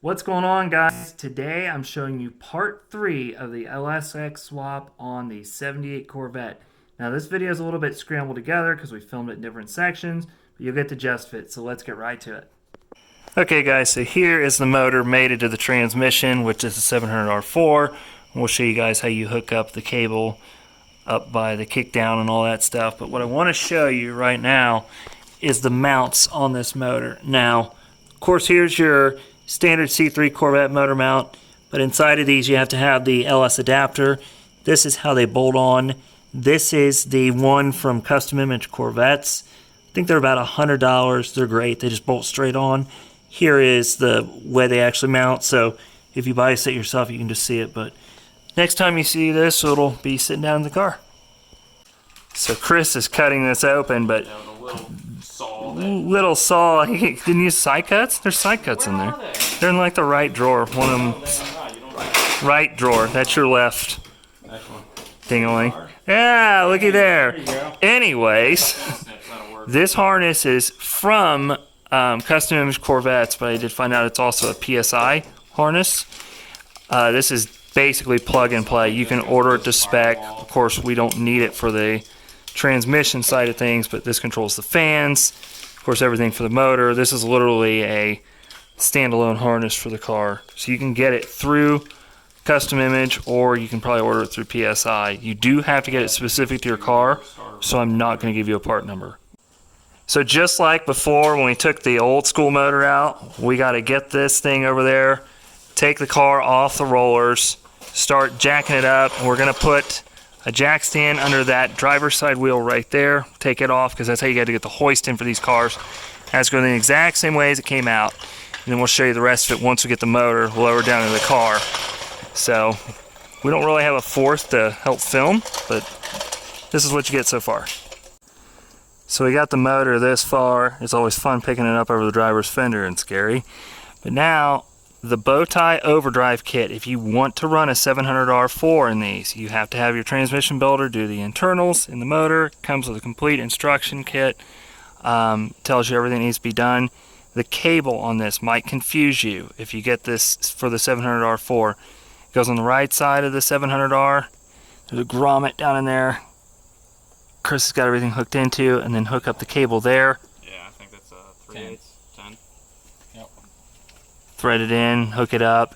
What's going on, guys? Today I'm showing you part 3 of the LSX swap on the 78 Corvette. Now this video is a little bit scrambled together because we filmed it in different sections, but you'll get the gist of it, so let's get right to it. Okay guys, so here is the motor mated to the transmission, which is a 700R4. We'll show you guys how you hook up the cable up by the kickdown and all that stuff, but what I want to show you right now is the mounts on this motor. Now, of course, here's your standard C3 Corvette motor mount, but inside of these you have to have the LS adapter. This is how they bolt on. This is the one from Custom Image Corvettes. I think they're about $100. They're great. They just bolt straight on. Here is the way they actually mount, so if you buy a set yourself you can just see it, but next time you see this it'll be sitting down in the car. So Chris is cutting this open, but little saw. He didn't use side cuts. There's side cuts in there. They're in like the right drawer. One of them. Right drawer. That's your left. Dingling. Yeah, looky there. Anyways, this harness is from Custom Image Corvettes, but I did find out it's also a PSI harness. This is basically plug and play. You can order it to spec. Of course, we don't need it for the transmission side of things, but this controls the fans, of course everything for the motor. This is literally a standalone harness for the car, so you can get it through Custom Image or you can probably order it through PSI. You do have to get it specific to your car, so I'm not going to give you a part number. So just like before when we took the old school motor out, we got to get this thing over there, take the car off the rollers, start jacking it up, and we're going to put a jack stand under that driver's side wheel right there. Take it off because that's how you got to get the hoist in for these cars. That's going the exact same way as it came out. And then we'll show you the rest of it once we get the motor lowered down into the car. So we don't really have a fourth to help film, but this is what you get so far. So we got the motor this far. It's always fun picking it up over the driver's fender and scary. But now, the bow tie overdrive kit, if you want to run a 700R4 in these, you have to have your transmission builder do the internals in the motor. It comes with a complete instruction kit, tells you everything needs to be done. The cable on this might confuse you if you get this for the 700R4. It goes on the right side of the 700R. There's a grommet down in there. Chris has got everything hooked into, and then hook up the cable there. Yeah, I think that's 3/8, 10. Yep. Thread it in, hook it up,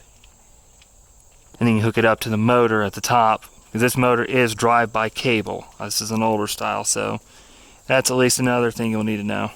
and then you hook it up to the motor at the top. Because this motor is drive-by cable. This is an older style, so that's at least another thing you'll need to know.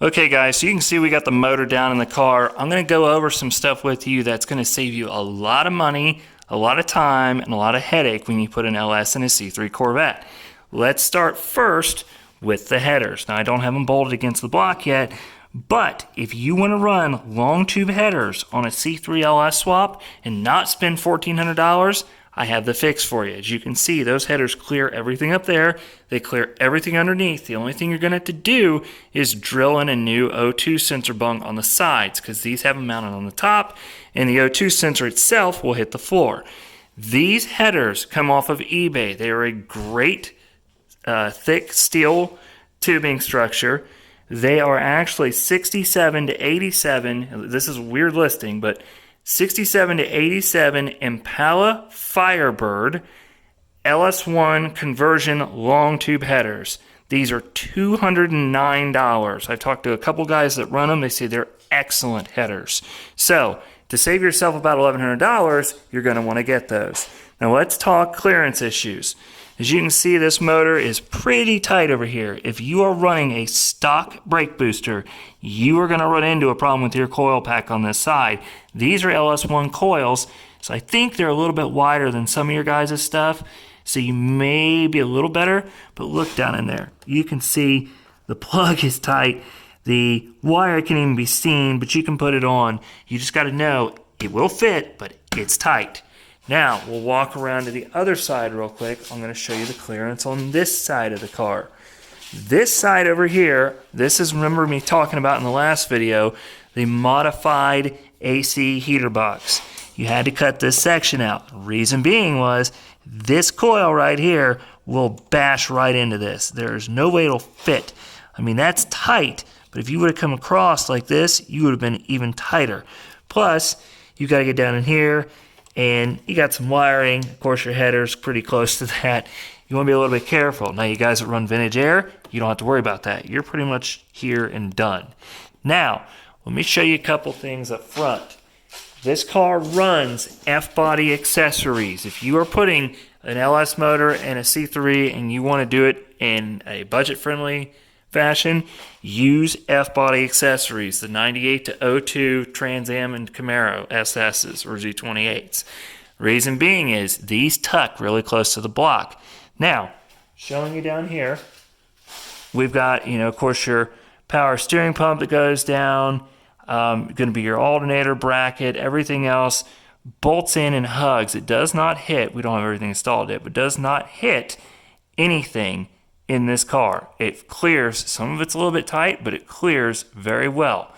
Okay guys, so you can see we got the motor down in the car. I'm going to go over some stuff with you that's going to save you a lot of money, a lot of time, and a lot of headache when you put an LS in a C3 Corvette. Let's start first with the headers. Now I don't have them bolted against the block yet, but if you want to run long tube headers on a C3 LS swap and not spend $1,400, I have the fix for you. As you can see, those headers clear everything up there. They clear everything underneath. The only thing you're going to have to do is drill in a new O2 sensor bung on the sides because these have them mounted on the top, and the O2 sensor itself will hit the floor. These headers come off of eBay. They are a great thick steel tubing structure. They are actually 67 to 87, this is a weird listing, but 67 to 87 Impala Firebird LS1 conversion long tube headers. These are $209. I've talked to a couple guys that run them. They say they're excellent headers. So to save yourself about $1,100, you're going to want to get those. Now let's talk clearance issues. As you can see, this motor is pretty tight over here. If you are running a stock brake booster, you are going to run into a problem with your coil pack on this side. These are LS1 coils, so I think they're a little bit wider than some of your guys' stuff, so you may be a little better, but look down in there. You can see the plug is tight. The wire can even be seen, but you can put it on. You just got to know it will fit, but it's tight. Now, we'll walk around to the other side real quick. I'm going to show you the clearance on this side of the car. This side over here, this is, remember me talking about in the last video, the modified AC heater box. You had to cut this section out. Reason being was, this coil right here will bash right into this. There's no way it'll fit. I mean, that's tight, but if you would have come across like this, you would have been even tighter. Plus, you got to get down in here, and you got some wiring. Of course, your header's pretty close to that. You want to be a little bit careful. Now, you guys that run vintage air, you don't have to worry about that. You're pretty much here and done. Now, let me show you a couple things up front. This car runs F-body accessories. If you are putting an LS motor and a C3 and you want to do it in a budget-friendly fashion, use F-body accessories, the 98 to 02 Trans Am and Camaro SS's or Z28s. Reason being is these tuck really close to the block. Now, showing you down here, we've got, of course, your power steering pump that goes down, going to be your alternator bracket, everything else bolts in and hugs. It does not hit, we don't have everything installed yet, but does not hit anything in this car. It clears, some of it's a little bit tight, but it clears very well.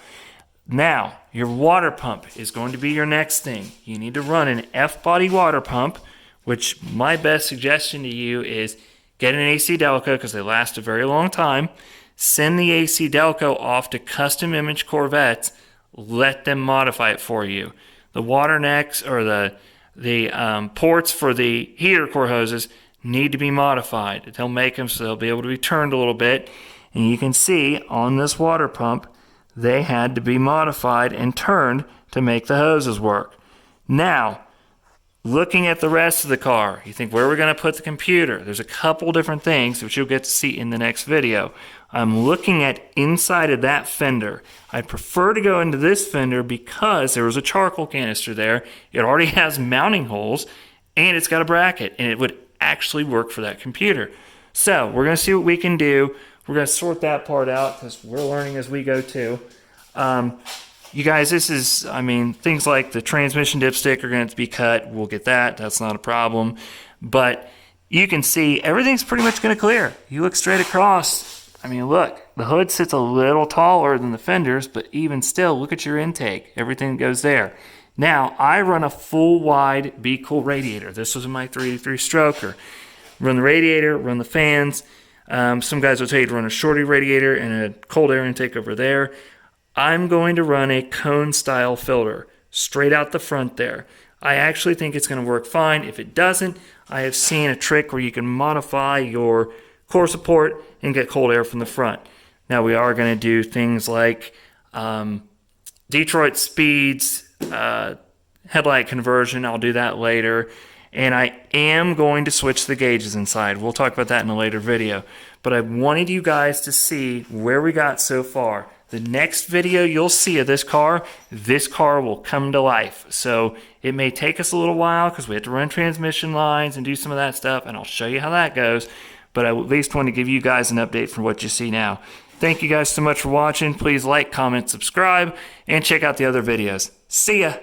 Now, your water pump is going to be your next thing. You need to run an F-body water pump, which my best suggestion to you is get an AC Delco because they last a very long time. Send the AC Delco off to Custom Image Corvettes. Let them modify it for you. The water necks or the ports for the heater core hoses need to be modified. They'll make them so they'll be able to be turned a little bit. And you can see on this water pump, they had to be modified and turned to make the hoses work. Now, looking at the rest of the car, you think, where are we going to put the computer? There's a couple different things which you'll get to see in the next video. I'm looking at inside of that fender. I'd prefer to go into this fender because there was a charcoal canister there. It already has mounting holes and it's got a bracket, and it would actually work for that computer. So we're going to see what we can do. We're going to sort that part out because we're learning as we go too. You guys, this is, things like the transmission dipstick are going to be cut. We'll get that. That's not a problem. But you can see everything's pretty much going to clear. You look straight across. Look, the hood sits a little taller than the fenders, but even still, look at your intake. Everything goes there. Now, I run a full wide Be Cool radiator. This was my 383 stroker. Run the radiator, run the fans. Some guys will tell you to run a shorty radiator and a cold air intake over there. I'm going to run a cone style filter straight out the front there. I actually think it's going to work fine. If it doesn't, I have seen a trick where you can modify your core support and get cold air from the front. Now we are going to do things like Detroit speeds, headlight conversion. I'll do that later. And I am going to switch the gauges inside. We'll talk about that in a later video. But I wanted you guys to see where we got so far. The next video you'll see of this car will come to life. So it may take us a little while because we have to run transmission lines and do some of that stuff, and I'll show you how that goes. But I at least want to give you guys an update from what you see now. Thank you guys so much for watching. Please like, comment, subscribe, and check out the other videos. See ya!